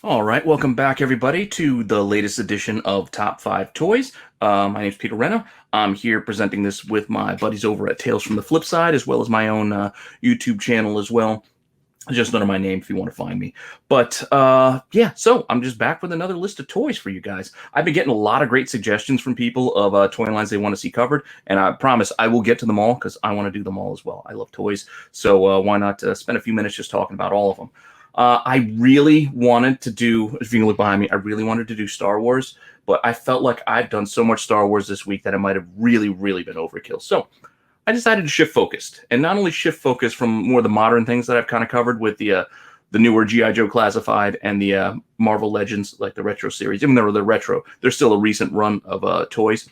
All right, welcome back, everybody, to the latest edition of Top 5 Toys. My name is Peter Renna. I'm here presenting this with my buddies over at Tales from the Flip Side, as well as my own YouTube channel as well. Just under my name if you want to find me. But yeah, so I'm just back with another list of toys for you guys. I've been getting a lot of great suggestions from people of toy lines they want to see covered, and I promise I will get to them all because I want to do them all as well. I love toys, so why not spend a few minutes just talking about all of them. I really wanted to do, if you can look behind me, I really wanted to do Star Wars, but I felt like I've done so much Star Wars this week that it might have really, really been overkill. So I decided to shift focused, and not only shift focus from more of the modern things that I've kind of covered with the newer GI Joe Classified and the Marvel Legends, like the retro series. Even though they're retro, they're still a recent run of toys.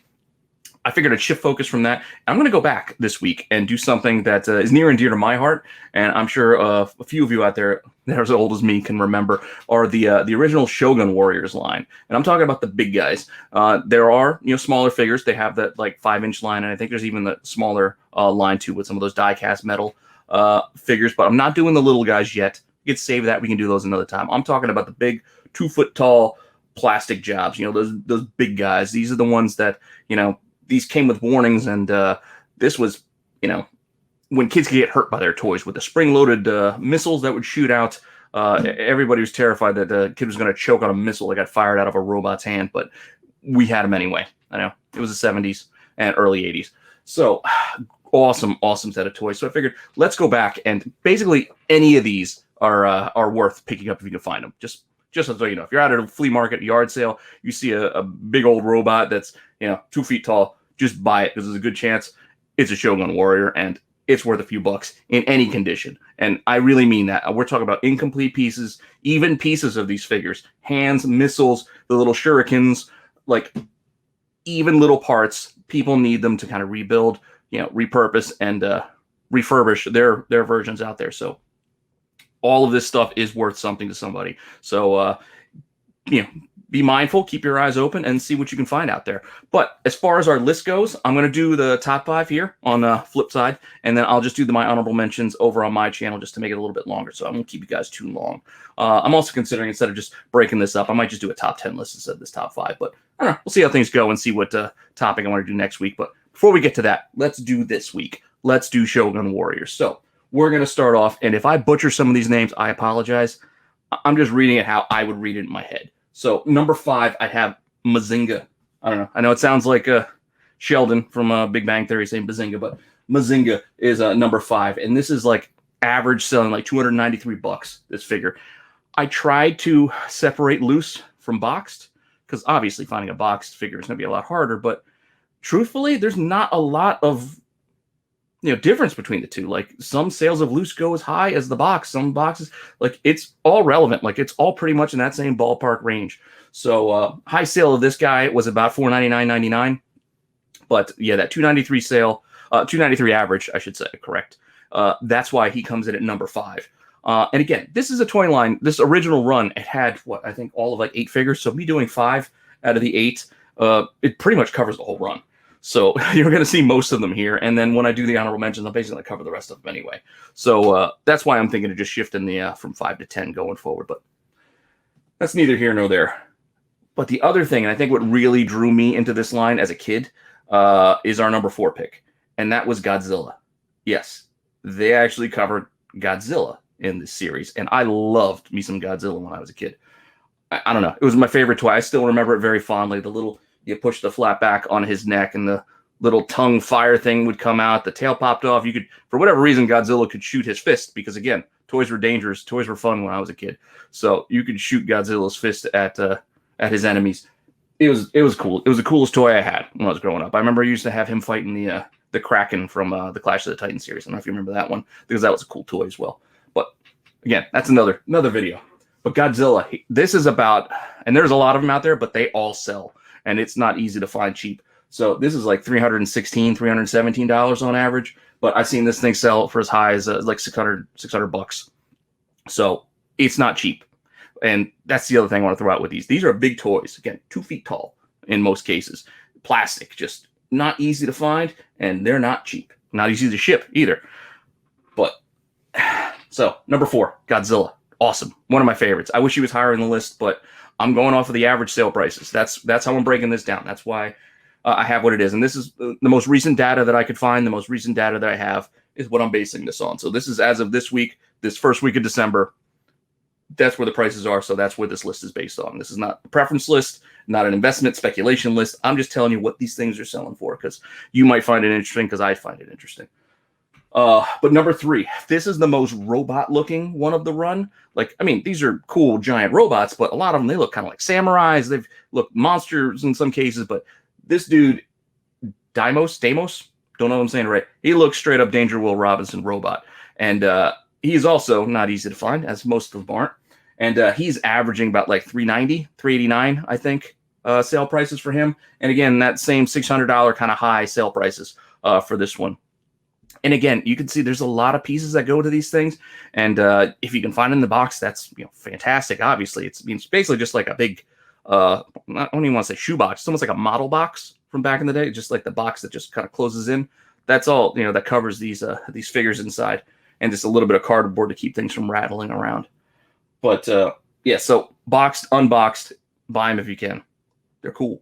I figured I'd shift focus from that. I'm going to go back this week and do something that is near and dear to my heart, and I'm sure a few of you out there that are as old as me can remember, are the original Shogun Warriors line. And I'm talking about the big guys. There are smaller figures. They have that like 5-inch line, and I think there's even the smaller line too with some of those die-cast metal figures. But I'm not doing the little guys yet. We can save that. We can do those another time. I'm talking about the big 2-foot tall plastic jobs. Those big guys. These are the ones that these came with warnings, and this was, when kids could get hurt by their toys with the spring-loaded missiles that would shoot out. Everybody was terrified that the kid was going to choke on a missile that got fired out of a robot's hand, but we had them anyway. I know it was the 70s and early 80s. So awesome set of toys. So I figured let's go back, and basically any of these are worth picking up if you can find them. Just so you know, if you're out at a flea market, yard sale, you see a big old robot that's 2 feet tall, just buy it because there's a good chance it's a Shogun Warrior, and it's worth a few bucks in any condition. And I really mean that. We're talking about incomplete pieces, even pieces of these figures, hands, missiles, the little shurikens, like even little parts. People need them to kind of rebuild, repurpose, and refurbish their versions out there. So all of this stuff is worth something to somebody. So, be mindful, keep your eyes open, and see what you can find out there. But as far as our list goes, I'm going to do the top 5 here on the flip side, and then I'll just do my honorable mentions over on my channel just to make it a little bit longer, so I won't keep you guys too long. I'm also considering, instead of just breaking this up, I might just do a top 10 list instead of this top 5, but I don't know. We'll see how things go and see what topic I want to do next week. But before we get to that, let's do this week. Let's do Shogun Warriors. So we're going to start off, and if I butcher some of these names, I apologize. I'm just reading it how I would read it in my head. So number 5, I have Mozinga. I don't know. I know it sounds like Sheldon from Big Bang Theory saying Bazinga, but Mozinga is number 5, and this is like average selling like $293. This figure. I tried to separate loose from boxed because obviously finding a boxed figure is going to be a lot harder. But truthfully, there's not a lot of difference between the two. Like some sales of loose go as high as the box. Some boxes, like it's all relevant. Like it's all pretty much in that same ballpark range. So high sale of this guy was about $499.99. But yeah, that $293 sale, $293 average, I should say, correct. That's why he comes in at number 5. And again, this is a toy line. This original run, it had I think all of like 8 figures. So me doing 5 out of the 8, it pretty much covers the whole run. So you're going to see most of them here. And then when I do the honorable mentions, I'll basically cover the rest of them anyway. So that's why I'm thinking of just shifting the from 5 to 10 going forward. But that's neither here nor there. But the other thing, and I think what really drew me into this line as a kid, is our number 4 pick. And that was Godzilla. Yes, they actually covered Godzilla in this series. And I loved me some Godzilla when I was a kid. I don't know. It was my favorite toy. I still remember it very fondly. The little... You push the flat back on his neck, and the little tongue fire thing would come out. The tail popped off. You could, for whatever reason, Godzilla could shoot his fist because, again, toys were dangerous. Toys were fun when I was a kid. So you could shoot Godzilla's fist at his enemies. It was cool. It was the coolest toy I had when I was growing up. I remember I used to have him fighting the Kraken from the Clash of the Titans series. I don't know if you remember that one because that was a cool toy as well. But again, that's another video. But Godzilla, this is about, and there's a lot of them out there, but they all sell. And it's not easy to find cheap. So this is like $316, $317 on average. But I've seen this thing sell for as high as like $600 bucks. So it's not cheap. And that's the other thing I want to throw out with these. These are big toys. Again, 2 feet tall in most cases. Plastic, just not easy to find. And they're not cheap. Not easy to ship either. But so number 4, Godzilla. awesome. One of my favorites. I wish he was higher in the list, but I'm going off of the average sale prices. That's how I'm breaking this down. That's why I have what it is. And this is the most recent data that I could find. The most recent data that I have is what I'm basing this on. So this is as of this week, this first week of December. That's where the prices are. So that's where this list is based on. This is not a preference list, not an investment speculation list. I'm just telling you what these things are selling for because you might find it interesting because I find it interesting. But number 3, this is the most robot looking one of the run. Like, I mean, these are cool giant robots, but a lot of them, they look kind of like samurais. They've looked monsters in some cases, but this dude, Daimo, don't know what I'm saying right. He looks straight up Danger Will Robinson robot. And, he's also not easy to find, as most of them aren't. And he's averaging about like $390, $389, I think, sale prices for him. And again, that same $600 kind of high sale prices for this one. And again, you can see there's a lot of pieces that go to these things. And if you can find in the box, that's fantastic. Obviously, it's basically just like a big, I don't even want to say shoebox. It's almost like a model box from back in the day, just like the box that just kind of closes in. That's all that covers these figures inside, and just a little bit of cardboard to keep things from rattling around. But yeah, so boxed, unboxed, buy them if you can. They're cool.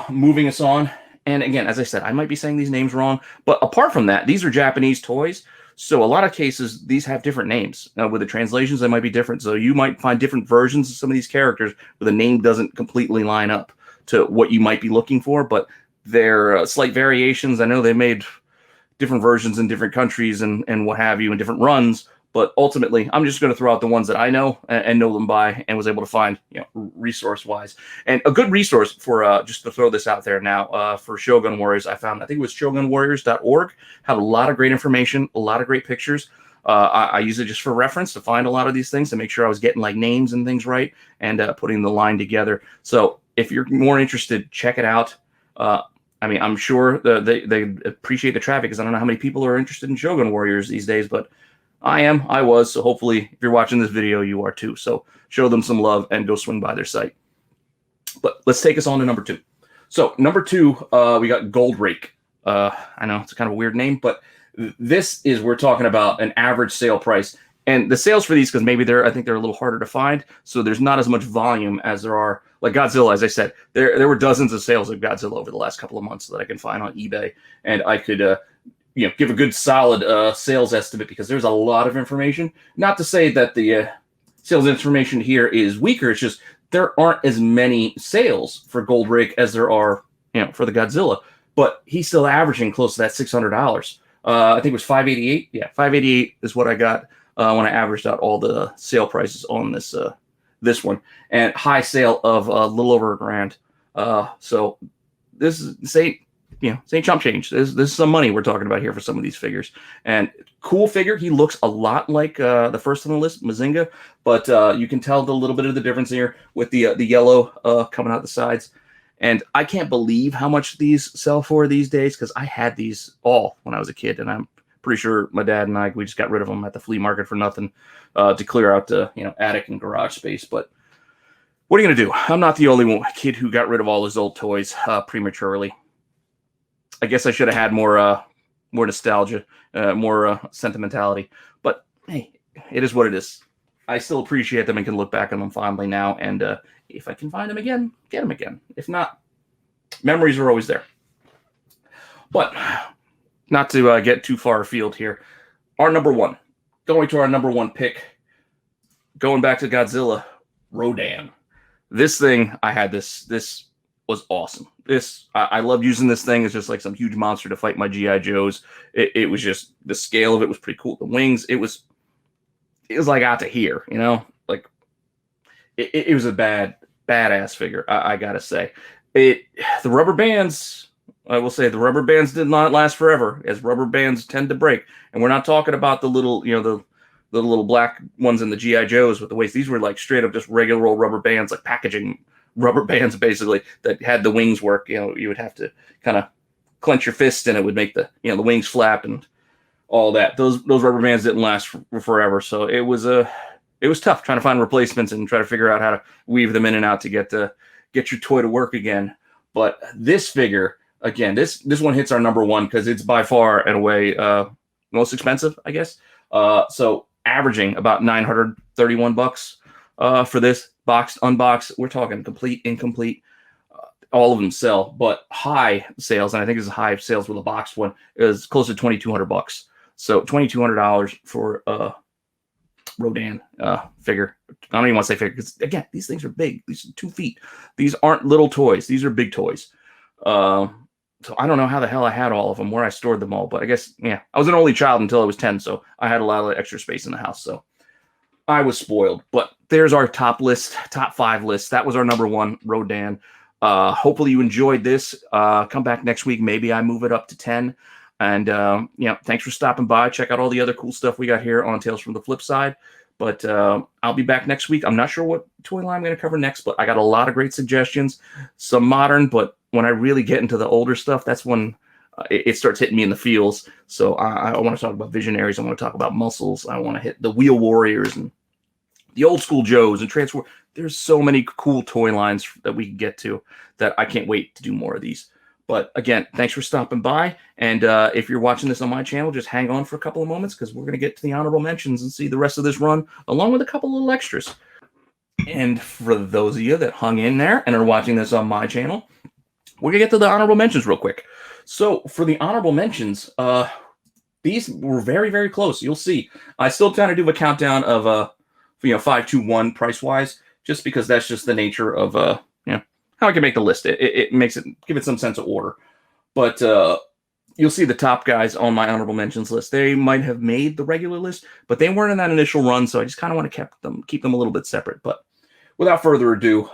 Moving us on. And again, as I said, I might be saying these names wrong, but apart from that, these are Japanese toys. So a lot of cases, these have different names. Now, with the translations, they might be different. So you might find different versions of some of these characters where the name doesn't completely line up to what you might be looking for, but they're slight variations. I know they made different versions in different countries and what have you in different runs. But ultimately, I'm just going to throw out the ones that I know and know them by and was able to find, resource-wise. And a good resource for, just to throw this out there now, for Shogun Warriors, I think it was shogunwarriors.org, had a lot of great information, a lot of great pictures. I use it just for reference to find a lot of these things to make sure I was getting like names and things right and putting the line together. So if you're more interested, check it out. I mean, I'm sure they appreciate the traffic because I don't know how many people are interested in Shogun Warriors these days, but I was, so hopefully if you're watching this video, you are too. So show them some love and go swing by their site. But let's take us on to number 2. So number 2, we got Goldrake. I know it's kind of a weird name, but this is, we're talking about an average sale price. And the sales for these, because maybe I think they're a little harder to find, so there's not as much volume as there are, like Godzilla, as I said. There were dozens of sales of Godzilla over the last couple of months that I can find on eBay, and I could give a good solid sales estimate because there's a lot of information. Not to say that the sales information here is weaker. It's just there aren't as many sales for Goldrake as there are, for the Godzilla. But he's still averaging close to that $600. I think it was $588. Yeah, $588 is what I got when I averaged out all the sale prices on this one, and high sale of a little over $1,000. So this ain't chump change. This is some money we're talking about here for some of these figures. And cool figure. He looks a lot like the first on the list, Mozinga, but you can tell the little bit of the difference here with the yellow coming out the sides. And I can't believe how much these sell for these days because I had these all when I was a kid, and I'm pretty sure my dad and we just got rid of them at the flea market for nothing to clear out the attic and garage space. But what are you gonna do? I'm not the only kid who got rid of all his old toys prematurely. I guess I should have had more nostalgia, more sentimentality. But hey, it is what it is. I still appreciate them and can look back on them fondly now. And if I can find them again, get them again. If not, memories are always there. But not to get too far afield here. Our number 1, going to our number 1 pick, going back to Godzilla, Rodan. This thing, I had this was awesome. I love using this thing. It's just like some huge monster to fight my G.I. Joes. It was just, the scale of it was pretty cool. The wings, it was like out to here, like it was a badass figure. I gotta say, the rubber bands, I will say the rubber bands did not last forever, as rubber bands tend to break. And we're not talking about the little, the little black ones in the G.I. Joes with the waist. These were like straight up just regular old rubber bands, like packaging rubber bands basically that had the wings work. You would have to kind of clench your fist and it would make the the wings flap and all that. Those rubber bands didn't last forever, so it was tough trying to find replacements and try to figure out how to weave them in and out to get your toy to work again. But this figure, again, this one hits our number 1 because it's by far and away most expensive, I guess. So averaging about 931 bucks for this boxed, unboxed. We're talking complete, incomplete. All of them sell, but high sales, and I think this is high sales with a boxed one, is close to 2,200 bucks. So $2,200 for a Rodan figure. I don't even want to say figure because again, these things are big. These are 2 feet. These aren't little toys. These are big toys. So I don't know how the hell I had all of them, where I stored them all, but I guess, yeah, I was an only child until I was 10, so I had a lot of extra space in the house, so I was spoiled. But there's our top 5 list. That was our number 1, Rodan. Hopefully you enjoyed this. Come back next week. Maybe I move it up to 10. And, thanks for stopping by. Check out all the other cool stuff we got here on Tales from the Flip Side. But I'll be back next week. I'm not sure what toy line I'm going to cover next, but I got a lot of great suggestions. Some modern, but when I really get into the older stuff, that's when it starts hitting me in the feels. So I want to talk about Visionaries. I want to talk about Muscles. I want to hit the Wheel Warriors and the old school Joes and Transform. There's so many cool toy lines that we can get to that I can't wait to do more of these. But again, thanks for stopping by. And if you're watching this on my channel, just hang on for a couple of moments because we're going to get to the honorable mentions and see the rest of this run along with a couple little extras. And for those of you that hung in there and are watching this on my channel, we're going to get to the honorable mentions real quick. So for the honorable mentions, these were very, very close. You'll see. I still trying to do a countdown of 5, 2, 1 price-wise, just because that's just the nature of how I can make the list. It makes it, give it some sense of order. But you'll see the top guys on my honorable mentions list. They might have made the regular list, but they weren't in that initial run, so I just kind of want to keep them a little bit separate. But without further ado,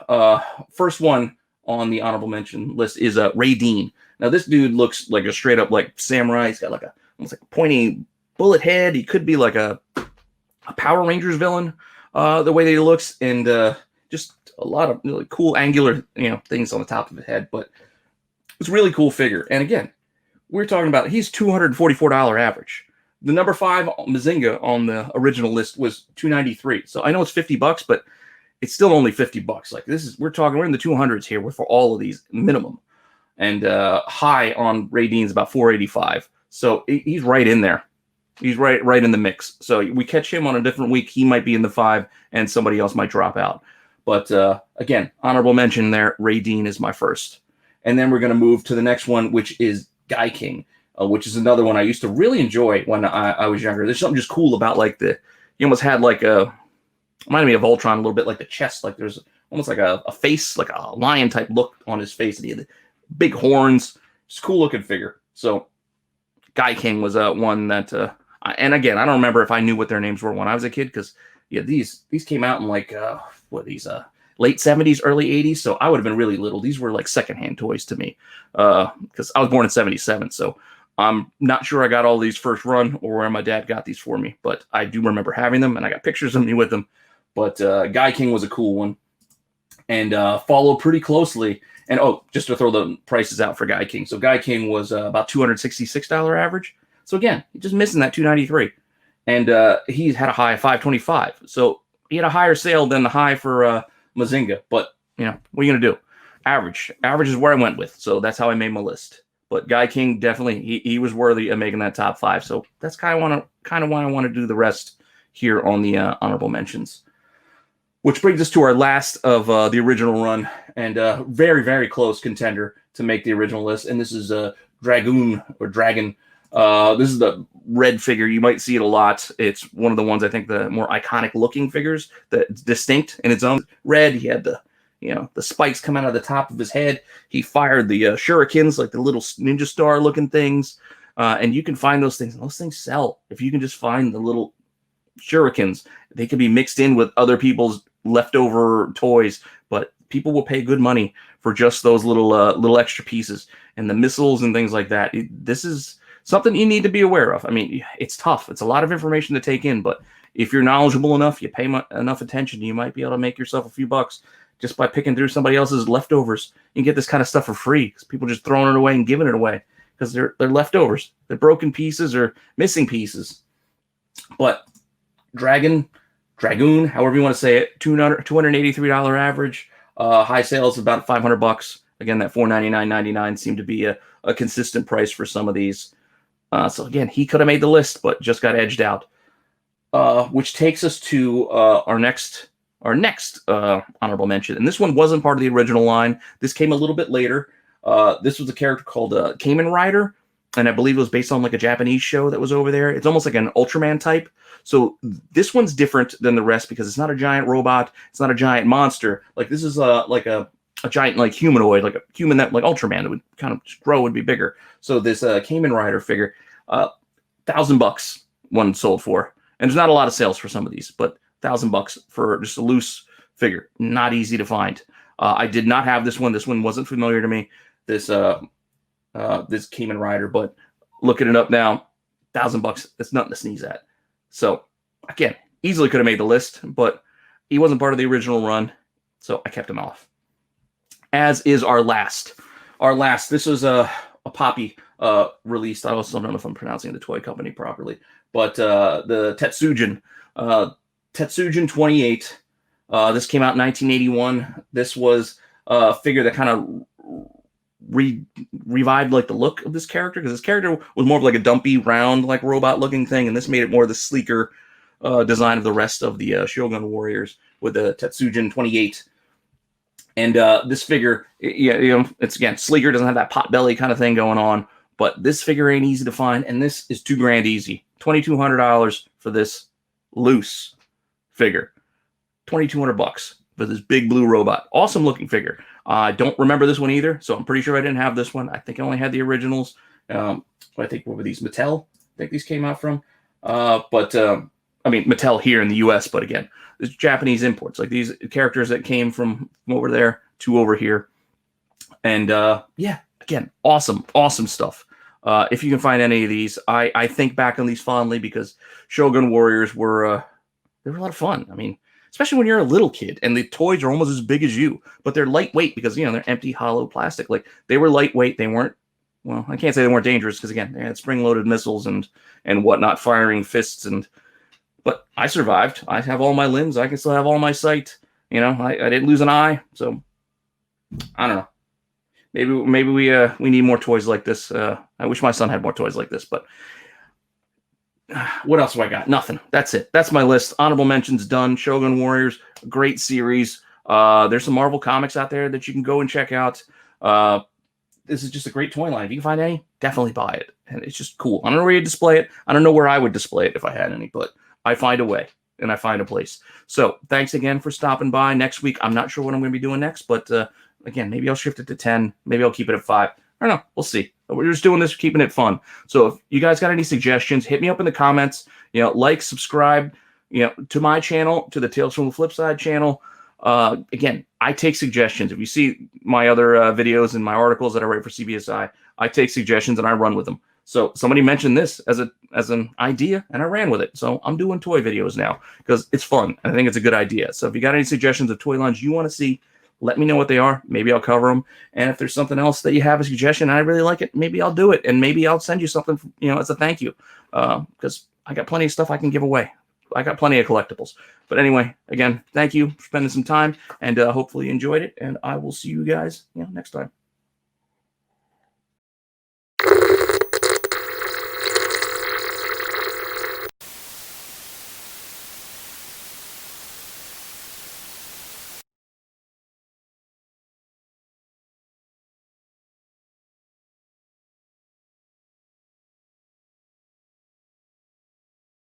first one on the honorable mention list is Radan. Now this dude looks like a straight up like samurai. He's got like almost like a pointy bullet head. He could be like a Power Rangers villain, the way that he looks, and just a lot of really cool angular things on the top of his head. But it's a really cool figure. And again, we're talking about he's $244 average. The number 5 Mozinga on the original list was $293. So I know it's $50, but it's still only $50. Like we're in the 200s here for all of these minimum. And high on Radan's about $485. So he's right in there. He's right in the mix. So we catch him on a different week, he might be in the 5 and somebody else might drop out. But again, honorable mention there, Radan is my first. And then we're going to move to the next one, which is Guy King, which is another one I used to really enjoy when I was younger. There's something just cool about he almost had like reminded me of Voltron a little bit, like the chest, like there's almost like a face, like a lion type look on his face. And he had the big horns, just cool looking figure. So Guy King was one that, and again, I don't remember if I knew what their names were when I was a kid, because these came out in like late 70s, early 80s. So I would have been really little. These were like secondhand toys to me, because I was born in 77. So I'm not sure I got all these first run or where my dad got these for me, but I do remember having them and I got pictures of me with them. But Guy King was a cool one, and followed pretty closely. And just to throw the prices out for Guy King. So Guy King was about $266 average. So again, just missing that $293. And he had a high of $525. So he had a higher sale than the high for Mozinga. But, what are you going to do? Average is where I went with. So that's how I made my list. But Guy King, definitely, he was worthy of making that top 5. So that's kind of why I want to do the rest here on the honorable mentions. Which brings us to our last of the original run, and very, very close contender to make the original list. And this is Dragoon. This is the red figure. You might see it a lot. It's one of the ones, I think, the more iconic looking figures that's distinct in its own. Red, he had the spikes come out of the top of his head. He fired the shurikens, like the little ninja star looking things. And you can find those things. Those things sell. If you can just find the little shurikens, they can be mixed in with other people's leftover toys, but people will pay good money for just those little extra pieces and the missiles and things like that. This is something you need to be aware of. I mean, it's tough. It's a lot of information to take in, but if you're knowledgeable enough, you pay enough attention, you might be able to make yourself a few bucks just by picking through somebody else's leftovers. You can get this kind of stuff for free because people just throwing it away and giving it away because they're leftovers. They're broken pieces or missing pieces. But Dragoon, however you want to say it, $283 average. High sales about $500. Again, that $499.99 seemed to be a consistent price for some of these. So again, he could have made the list, but just got edged out. which takes us to our next honorable mention. And this one wasn't part of the original line. This came a little bit later. This was a character called Kamen Rider, and I believe it was based on like a Japanese show that was over there. It's almost like an Ultraman type. So this one's different than the rest because it's not a giant robot. It's not a giant monster. Like this is like a giant like humanoid, like a human that like Ultraman that would kind of grow, would be bigger. So this Kamen Rider figure, $1,000 one sold for. And there's not a lot of sales for some of these, but $1,000 for just a loose figure. Not easy to find. I did not have this one. This one wasn't familiar to me. This Kamen Rider, but looking it up now, $1,000. That's nothing to sneeze at. So again, easily could have made the list, but he wasn't part of the original run, so I kept him off. As is our last. This was a Poppy released. I also don't know if I'm pronouncing the toy company properly, but the Tetsujin. Tetsujin 28. This came out in 1981. This was a figure that kind of revived like the look of this character, because this character was more of like a dumpy, round, like robot looking thing, and this made it more the sleeker design of the rest of the Shogun warriors with the Tetsujin 28. And this figure, it's again sleeker, doesn't have that pot belly kind of thing going on, but this figure ain't easy to find, and this is $2,000 easy. $2,200 for this loose figure. $2,200 for this big blue robot. Awesome looking figure. I don't remember this one either, so I'm pretty sure I didn't have this one. I think I only had the originals. I think, what were these? Mattel? I think these came out from. I mean, Mattel here in the U.S., but again, there's Japanese imports. Like these characters that came from over there to over here. And yeah, again, awesome stuff. If you can find any of these, I think back on these fondly because Shogun Warriors were they were a lot of fun. I mean, especially when you're a little kid and the toys are almost as big as you, but they're lightweight because, they're empty, hollow plastic. Like they were lightweight. They weren't, well, I can't say they weren't dangerous because again, they had spring-loaded missiles and whatnot, firing fists. But I survived. I have all my limbs. I can still have all my sight. I didn't lose an eye. So I don't know. Maybe we need more toys like this. I wish my son had more toys like this, but what else do I got? Nothing. That's it. That's my list. Honorable mentions done. Shogun Warriors, great series. There's some Marvel comics out there that you can go and check out. This is just a great toy line. If you can find any, definitely buy it. And it's just cool. I don't know where you display it. I don't know where I would display it if I had any, but I find a way and I find a place. So thanks again for stopping by. Next week, I'm not sure what I'm going to be doing next, but again, maybe I'll shift it to 10. Maybe I'll keep it at 5. I don't know. We'll see. We're just doing this, keeping it fun. So if you guys got any suggestions, hit me up in the comments. Like, subscribe, to my channel, to the Tales from the Flip Side channel. Again, I take suggestions. If you see my other videos and my articles that I write for CBSI, I take suggestions and I run with them. So somebody mentioned this as an idea, and I ran with it. So I'm doing toy videos now because it's fun. And I think it's a good idea. So if you got any suggestions of toy lines you want to see, let me know what they are. Maybe I'll cover them. And if there's something else that you have a suggestion and I really like it, maybe I'll do it. And maybe I'll send you something, as a thank you. Because I got plenty of stuff I can give away. I got plenty of collectibles. But anyway, again, thank you for spending some time. And hopefully you enjoyed it. And I will see you guys next time.